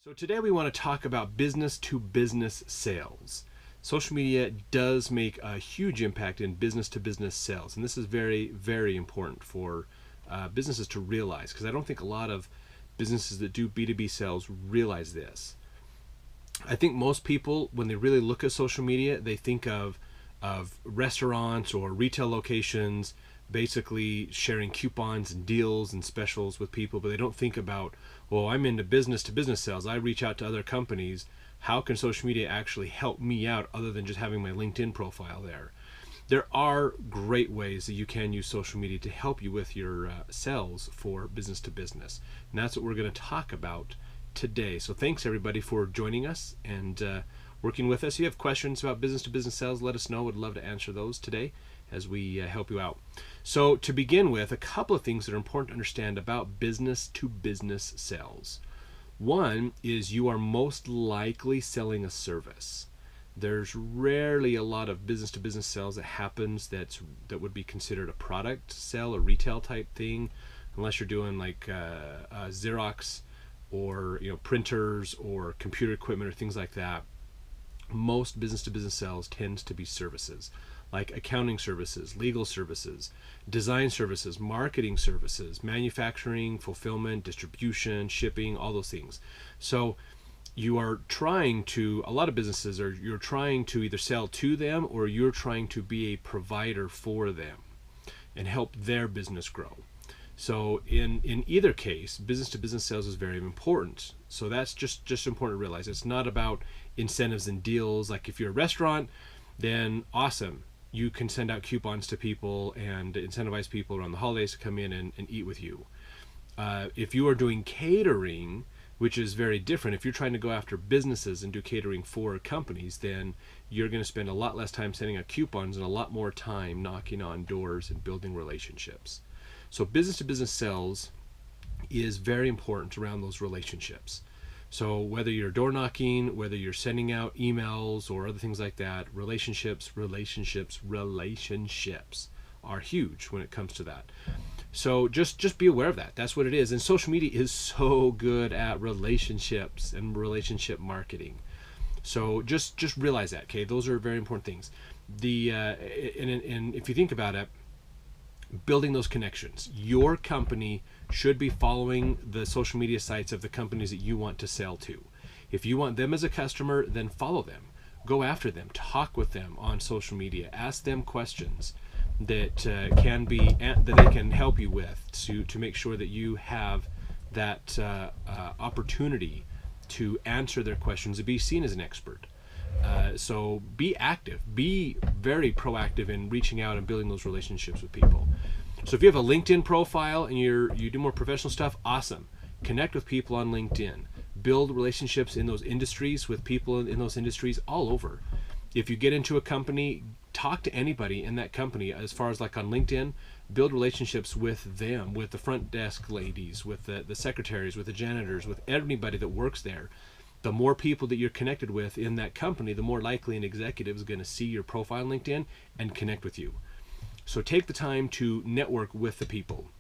So today we want to talk about business to business sales. Social media does make a huge impact in business to business sales, and this is very, very important for businesses to realize, because I don't think a lot of businesses that do B2B sales realize this. I think most people, when they really look at social media, they think of restaurants or retail locations basically sharing coupons and deals and specials with people, but they don't think about, well, I'm into business to business sales. I reach out to other companies. How can social media actually help me out other than just having my LinkedIn profile there? There are great ways that you can use social media to help you with your sales for business to business. And that's what we're going to talk about today. So thanks everybody for joining us and working with us. If you have questions about business to business sales, let us know. We'd love to answer those today as we help you out. So to begin with, a couple of things that are important to understand about business to business sales. One is you are most likely selling a service. There's rarely a lot of business to business sales that happens that would be considered a product sale, a retail type thing, unless you're doing like Xerox or printers or computer equipment or things like that. Most business to business sales tends to be services, like accounting services, legal services, design services, marketing services, manufacturing, fulfillment, distribution, shipping, all those things. So you are trying to, a lot of businesses are, you're trying to either sell to them or you're trying to be a provider for them and help their business grow. So in either case, business to business sales is very important. So that's just important to realize. It's not about incentives and deals. Like if you're a restaurant, then awesome. You can send out coupons to people and incentivize people around the holidays to come in and eat with you. If you are doing catering, which is very different, if you're trying to go after businesses and do catering for companies, then you're going to spend a lot less time sending out coupons and a lot more time knocking on doors and building relationships. So business to business sales is very important around those relationships. So whether you're door knocking, whether you're sending out emails or other things like that, relationships are huge when it comes to that. So just be aware of that. That's what it is. And social media is so good at relationships and relationship marketing. So just realize that, okay? Those are very important things. And if you think about it, building those connections. Your company should be following the social media sites of the companies that you want to sell to. If you want them as a customer, then follow them. Go after them. Talk with them on social media. Ask them questions that they can help you with to make sure that you have that opportunity to answer their questions and be seen as an expert. So be active, be very proactive in reaching out and building those relationships with people. So if you have a LinkedIn profile and you do more professional stuff, awesome. Connect with people on LinkedIn. Build relationships in those industries with people in those industries all over. If you get into a company, talk to anybody in that company as far as like on LinkedIn, build relationships with them, with the front desk ladies, with the secretaries, with the janitors, with everybody that works there. The more people that you're connected with in that company, the more likely an executive is going to see your profile on LinkedIn and connect with you. So take the time to network with the people.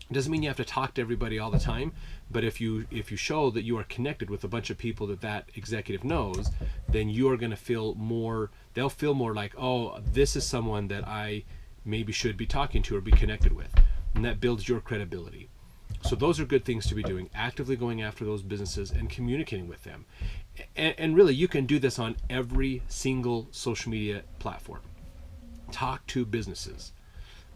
It doesn't mean you have to talk to everybody all the time, but if you show that you are connected with a bunch of people that executive knows, then you are going to feel more, they'll feel more like, oh, this is someone that I maybe should be talking to or be connected with. And that builds your credibility. So those are good things to be doing, actively going after those businesses and communicating with them. And really, you can do this on every single social media platform. Talk to businesses.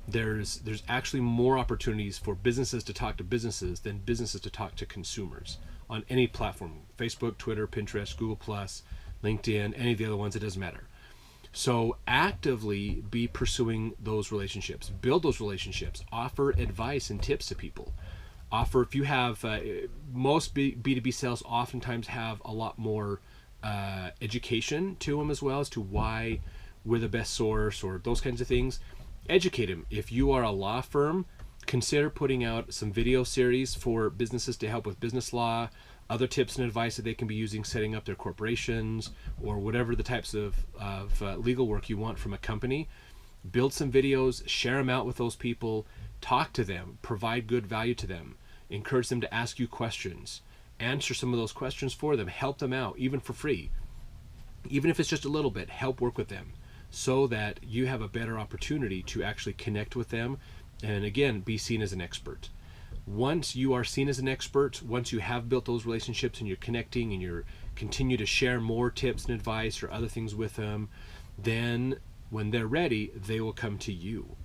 There's actually more opportunities for businesses to talk to businesses than businesses to talk to consumers on any platform. Facebook, Twitter, Pinterest, Google+, LinkedIn, any of the other ones, it doesn't matter. So actively be pursuing those relationships. Build those relationships. Offer advice and tips to people. If you have, most B2B sales oftentimes have a lot more education to them as well as to why we're the best source or those kinds of things. Educate them. If you are a law firm, consider putting out some video series for businesses to help with business law, other tips and advice that they can be using setting up their corporations or whatever the types of legal work you want from a company. Build some videos, share them out with those people, talk to them, provide good value to them, encourage them to ask you questions. answer some of those questions for them, help them out, even for free. Even if it's just a little bit, help work with them so that you have a better opportunity to actually connect with them and, again, be seen as an expert. Once you are seen as an expert, once you have built those relationships and you're connecting and you're continue to share more tips and advice or other things with them, then when they're ready, they will come to you.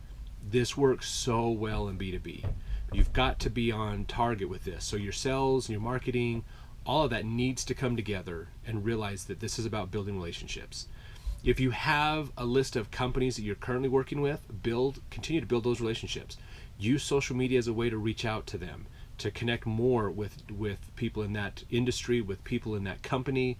This works so well in B2B. You've got to be on target with this. So your sales and your marketing, all of that needs to come together and realize that this is about building relationships. If you have a list of companies that you're currently working with, continue to build those relationships. Use social media as a way to reach out to them, to connect more with people in that industry, with people in that company.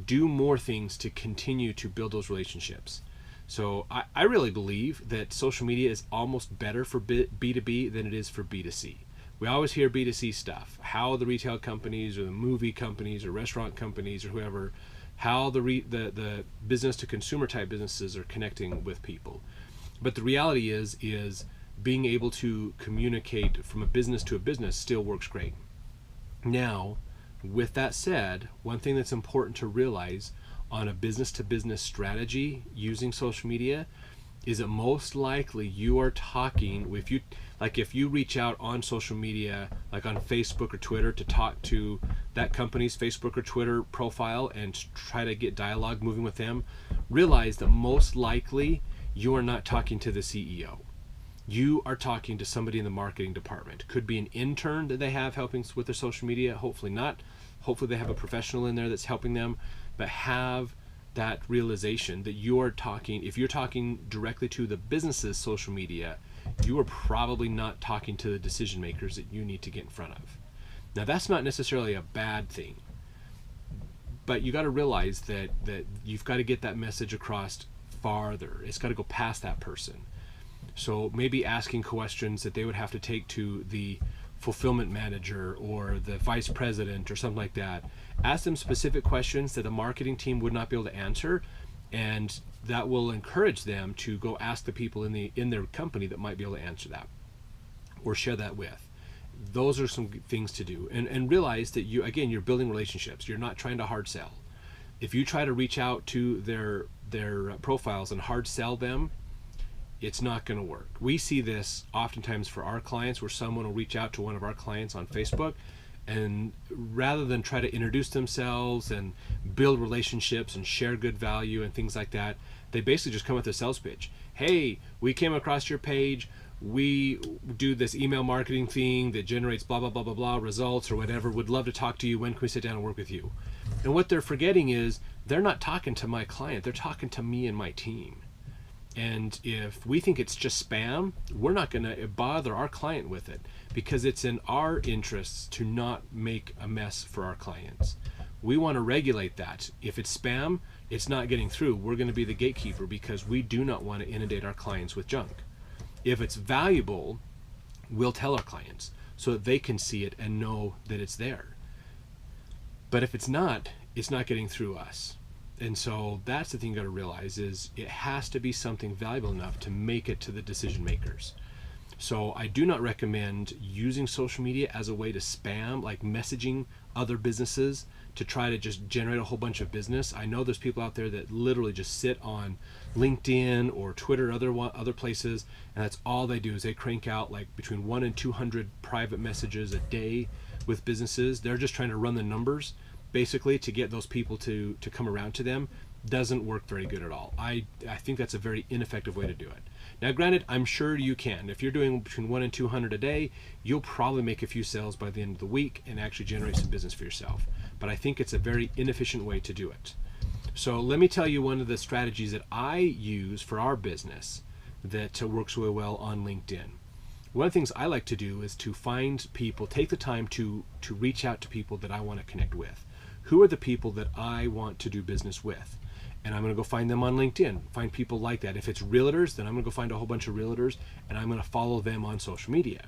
Do more things to continue to build those relationships. So I really believe that social media is almost better for B2B than it is for B2C. We always hear B2C stuff, how the retail companies or the movie companies or restaurant companies or whoever, how the business to consumer type businesses are connecting with people. But the reality is being able to communicate from a business to a business still works great. Now, with that said, one thing that's important to realize on a business to business strategy using social media is that most likely you are talking, if you reach out on social media, like on Facebook or Twitter, to talk to that company's Facebook or Twitter profile and try to get dialogue moving with them, realize that most likely you are not talking to the CEO. You are talking to somebody in the marketing department. Could be an intern that they have helping with their social media. Hopefully not. Hopefully they have a professional in there that's helping them. But have that realization that if you're talking directly to the business's social media, you are probably not talking to the decision makers that you need to get in front of. Now, that's not necessarily a bad thing, but you got to realize that you've got to get that message across farther. It's got to go past that person. So maybe asking questions that they would have to take to the fulfillment manager or the vice president or something like that. Ask them specific questions that the marketing team would not be able to answer, and that will encourage them to go ask the people in their company that might be able to answer that or share that with. Those are some things to do, and realize that you're building relationships. You're not trying to hard sell. If you try to reach out to their profiles and hard sell them, it's not going to work. We see this oftentimes for our clients, where someone will reach out to one of our clients on Facebook, and rather than try to introduce themselves and build relationships and share good value and things like that, they basically just come with a sales pitch. Hey, we came across your page. We do this email marketing thing that generates blah, blah, blah, blah, blah, results or whatever. Would love to talk to you. When can we sit down and work with you? And what they're forgetting is they're not talking to my client. They're talking to me and my team. And if we think it's just spam, we're not going to bother our client with it, because it's in our interests to not make a mess for our clients. We want to regulate that. If it's spam, it's not getting through. We're going to be the gatekeeper, because we do not want to inundate our clients with junk. If it's valuable, we'll tell our clients so that they can see it and know that it's there. But if it's not getting through us. And so that's the thing you got to realize, is it has to be something valuable enough to make it to the decision makers. So I do not recommend using social media as a way to spam, like messaging other businesses to try to just generate a whole bunch of business. I know there's people out there that literally just sit on LinkedIn or Twitter, other places, and that's all they do is they crank out like between 1 and 200 private messages a day with businesses. They're just trying to run the numbers, basically, to get those people to come around to them. Doesn't work very good at all. I think that's a very ineffective way to do it. Now, granted, I'm sure you can. If you're doing between 1 and 200 a day, you'll probably make a few sales by the end of the week and actually generate some business for yourself. But I think it's a very inefficient way to do it. So let me tell you one of the strategies that I use for our business that works really well on LinkedIn. One of the things I like to do is to find people, take the time to reach out to people that I want to connect with. Who are the people that I want to do business with? And I'm going to go find them on LinkedIn, find people like that. If it's realtors, then I'm going to go find a whole bunch of realtors, and I'm going to follow them on social media.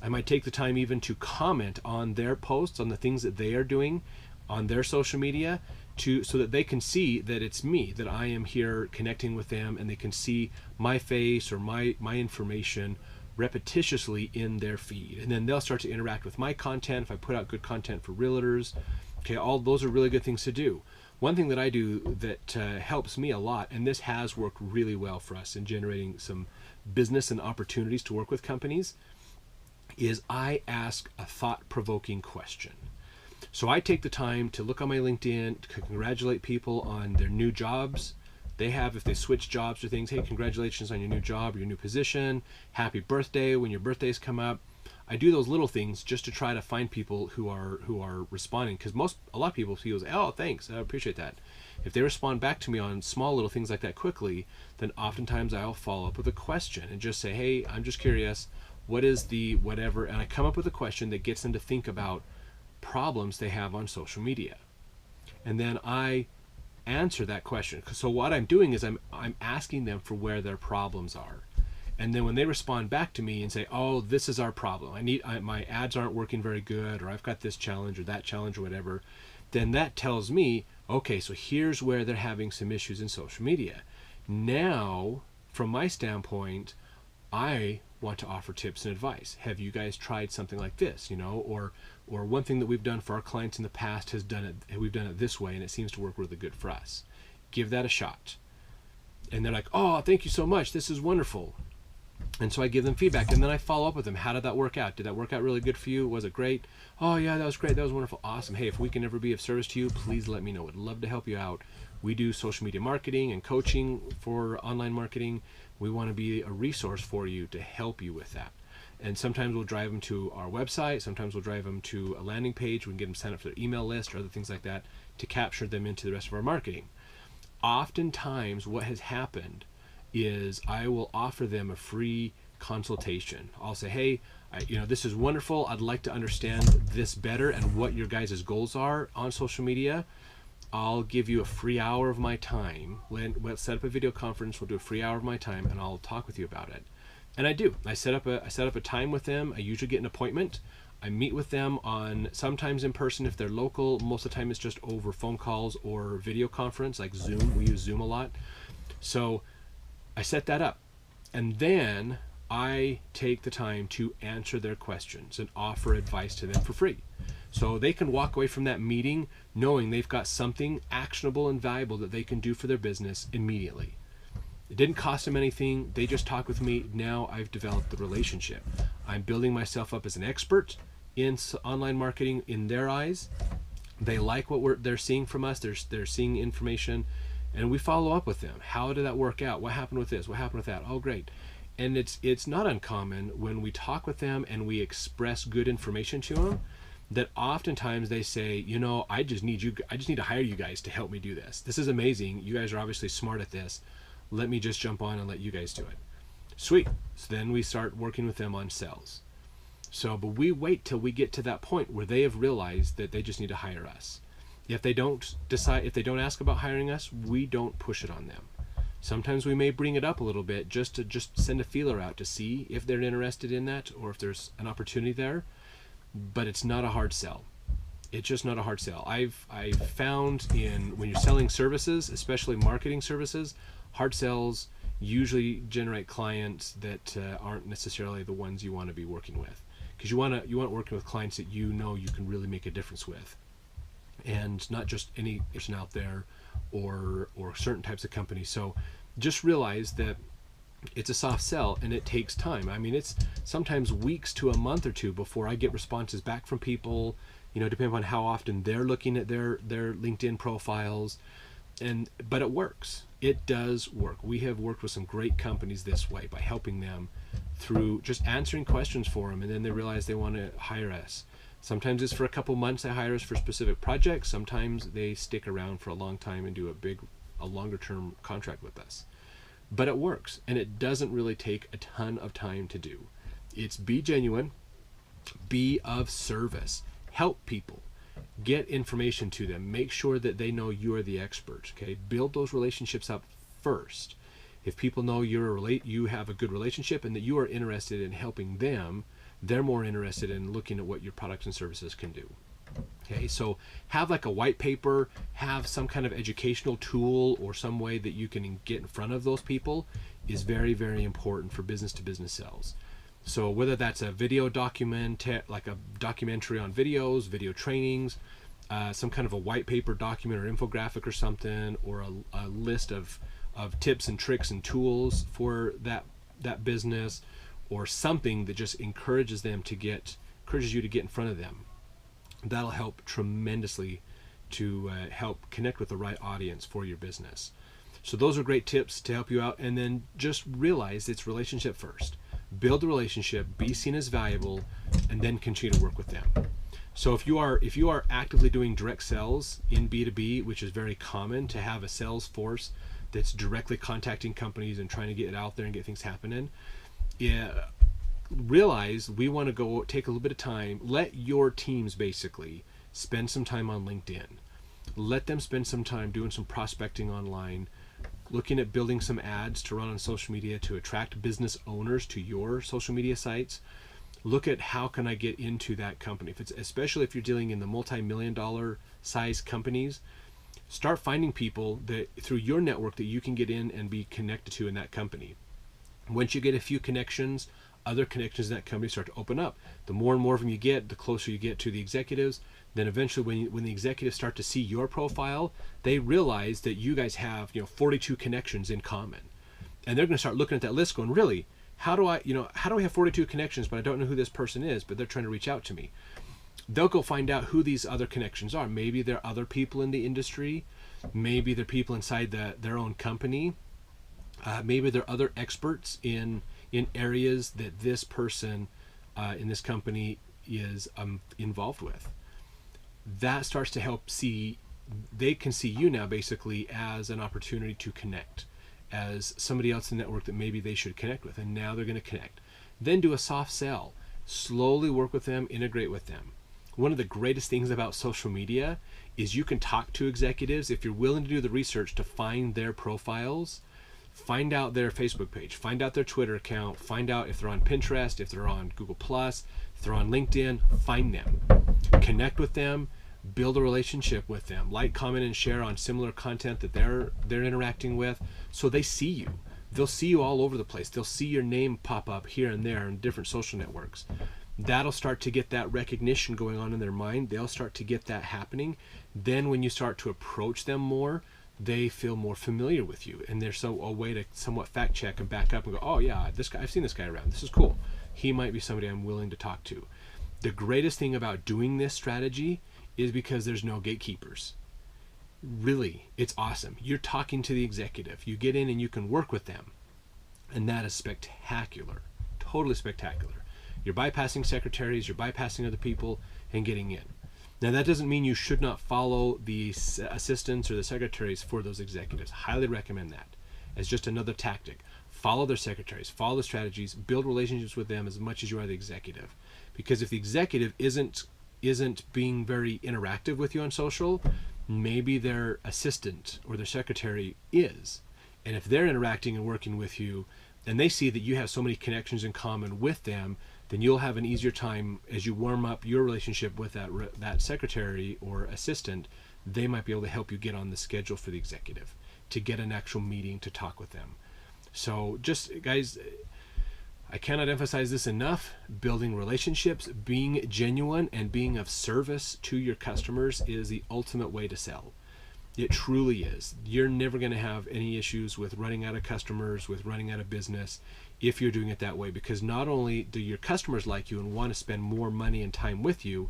I might take the time even to comment on their posts, on the things that they are doing on their social media, so that they can see that it's me, that I am here connecting with them, and they can see my face or my information repetitiously in their feed. And then they'll start to interact with my content if I put out good content for realtors. Okay, all those are really good things to do. One thing that I do that helps me a lot, and this has worked really well for us in generating some business and opportunities to work with companies, is I ask a thought-provoking question. So I take the time to look on my LinkedIn to congratulate people on their new jobs they have. If they switch jobs or things, hey, congratulations on your new job or your new position, happy birthday when your birthdays come up. I do those little things just to try to find people who are responding, because a lot of people feel, oh, thanks, I appreciate that. If they respond back to me on small little things like that quickly, then oftentimes I'll follow up with a question and just say, hey, I'm just curious, what is the whatever, and I come up with a question that gets them to think about problems they have on social media, and then I answer that question. So what I'm doing is I'm asking them for where their problems are. And then when they respond back to me and say, oh, this is our problem, my ads aren't working very good, or I've got this challenge or that challenge or whatever, then that tells me, okay, so here's where they're having some issues in social media. Now, from my standpoint, I want to offer tips and advice. Have you guys tried something like this? Or one thing that we've done for our clients in the past we've done it this way, and it seems to work really good for us. Give that a shot. And they're like, oh, thank you so much, this is wonderful. And so I give them feedback, and then I follow up with them. How did that work out? Did that work out really good for you? Was it great? Oh yeah, that was great. That was wonderful. Awesome. Hey, if we can ever be of service to you, please let me know. I'd love to help you out. We do social media marketing and coaching for online marketing. We want to be a resource for you to help you with that. And sometimes we'll drive them to our website. Sometimes we'll drive them to a landing page. We can get them signed up for their email list or other things like that to capture them into the rest of our marketing. Oftentimes what has happened is I will offer them a free consultation. I'll say, hey, this is wonderful. I'd like to understand this better and what your guys' goals are on social media. I'll give you a free hour of my time. We'll set up a video conference. We'll do a free hour of my time, and I'll talk with you about it. And I do. I set up a time with them. I usually get an appointment. I meet with them sometimes in person if they're local. Most of the time it's just over phone calls or video conference, like Zoom. We use Zoom a lot. So I set that up, and then I take the time to answer their questions and offer advice to them for free. So they can walk away from that meeting knowing they've got something actionable and valuable that they can do for their business immediately. It didn't cost them anything. They just talked with me. Now I've developed the relationship. I'm building myself up as an expert in online marketing in their eyes. They like what they're seeing from us. They're seeing information. And we follow up with them. How did that work out? What happened with this? What happened with that? Oh, great. And it's not uncommon when we talk with them and we express good information to them that oftentimes they say, I just need to hire you guys to help me do this. This is amazing. You guys are obviously smart at this. Let me just jump on and let you guys do it. Sweet. So then we start working with them on sales. But we wait till we get to that point where they have realized that they just need to hire us. If they don't ask about hiring us, we don't push it on them. Sometimes we may bring it up a little bit just to send a feeler out to see if they're interested in that or if there's an opportunity there, but it's not a hard sell. It's just not a hard sell. I've found when you're selling services, especially marketing services, hard sells usually generate clients that aren't necessarily the ones you want to be working with, because you want working with clients that you can really make a difference with. And not just any person out there or certain types of companies. So just realize that it's a soft sell and it takes time. I mean, it's sometimes weeks to a month or two before I get responses back from people, depending on how often they're looking at their LinkedIn profiles. But it works. It does work. We have worked with some great companies this way by helping them through just answering questions for them, and then they realize they want to hire us. Sometimes it's for a couple months they hire us for specific projects. Sometimes they stick around for a long time and do a longer term contract with us. But it works, and it doesn't really take a ton of time to do. It's be genuine, be of service, help people, get information to them, make sure that they know you are the expert. Okay, build those relationships up first. If people know you have a good relationship and that you are interested in helping them, they're more interested in looking at what your products and services can do. Okay, so have like a white paper, have some kind of educational tool or some way that you can get in front of those people is very, very important for business to business sales. So whether that's a video document, like a documentary on videos, video trainings, some kind of a white paper document or infographic or something, or a list of tips and tricks and tools for that business, or something that just encourages you to get in front of them. That'll help tremendously to help connect with the right audience for your business. So those are great tips to help you out. And then just realize it's relationship first. Build the relationship, be seen as valuable, and then continue to work with them. So if you are actively doing direct sales in B2B, which is very common to have a sales force that's directly contacting companies and trying to get it out there and get things happening, realize we want to go take a little bit of time. Let your teams basically spend some time on LinkedIn. Let them spend some time doing some prospecting online, looking at building some ads to run on social media to attract business owners to your social media sites. Look at how can I get into that company. Especially if you're dealing in the multi-million-dollar size companies, start finding people that through your network that you can get in and be connected to in that company. Once you get a few connections, other connections in that company start to open up. The more and more of them you get, the closer you get to the executives. Then eventually when the executives start to see your profile, they realize that you guys have 42 connections in common. And they're going to start looking at that list going, really, how do I have 42 connections, but I don't know who this person is, but they're trying to reach out to me. They'll go find out who these other connections are. Maybe they're other people in the industry. Maybe they're people inside their own company. Maybe they're other experts in areas that this person in this company is involved with. That starts to help they can see you now basically as an opportunity to connect, as somebody else in the network that maybe they should connect with, and now they're going to connect. Then do a soft sell. Slowly work with them, integrate with them. One of the greatest things about social media is you can talk to executives if you're willing to do the research to find their profiles. Find out their Facebook page, find out their Twitter account, find out if they're on Pinterest, if they're on Google+, if they're on LinkedIn. Find them, connect with them, build a relationship with them, like, comment, and share on similar content that they're interacting with, so they see you. They'll see you all over the place. They'll see your name pop up here and there in different social networks. That'll start to get that recognition going on in their mind. They'll start to get that happening. Then when you start to approach them more, they feel more familiar with you, and there's a way to somewhat fact check and back up and go, oh yeah, this guy, I've seen this guy around. This is cool. He might be somebody I'm willing to talk to. The greatest thing about doing this strategy is because there's no gatekeepers. Really, it's awesome. You're talking to the executive. You get in and you can work with them, and that is spectacular, totally spectacular. You're bypassing secretaries, you're bypassing other people, and getting in. Now, that doesn't mean you should not follow the assistants or the secretaries for those executives. Highly recommend that as just another tactic. Follow their secretaries, follow the strategies, build relationships with them as much as you are the executive. Because if the executive isn't being very interactive with you on social, maybe their assistant or their secretary is. And if they're interacting and working with you, and they see that you have so many connections in common with them, then you'll have an easier time as you warm up your relationship with that secretary or assistant. They might be able to help you get on the schedule for the executive to get an actual meeting to talk with them. So just, guys, I cannot emphasize this enough. Building relationships, being genuine, and being of service to your customers is the ultimate way to sell. It truly is. You're never going to have any issues with running out of customers, with running out of business, if you're doing it that way, because not only do your customers like you and want to spend more money and time with you,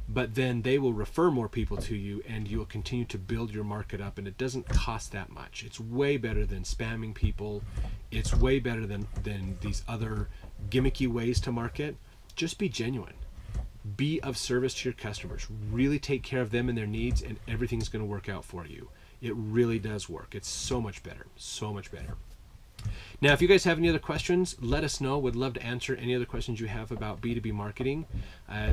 but then they will refer more people to you, and you'll continue to build your market up, and it doesn't cost that much. It's way better than spamming people. It's way better than these other gimmicky ways to market. Just be genuine. Be of service to your customers. Really take care of them and their needs, and everything's going to work out for you. It really does work. It's so much better. So much better. Now, if you guys have any other questions, let us know. Would love to answer any other questions you have about B2B marketing.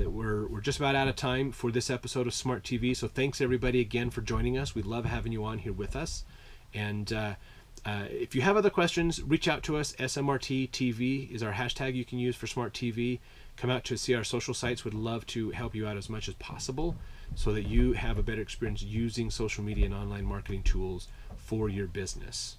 We're just about out of time for this episode of Smart TV. So thanks everybody again for joining us. We love having you on here with us. And if you have other questions, reach out to us. SMRT TV is our hashtag you can use for Smart TV. Come out to see our social sites. Would love to help you out as much as possible so that you have a better experience using social media and online marketing tools for your business.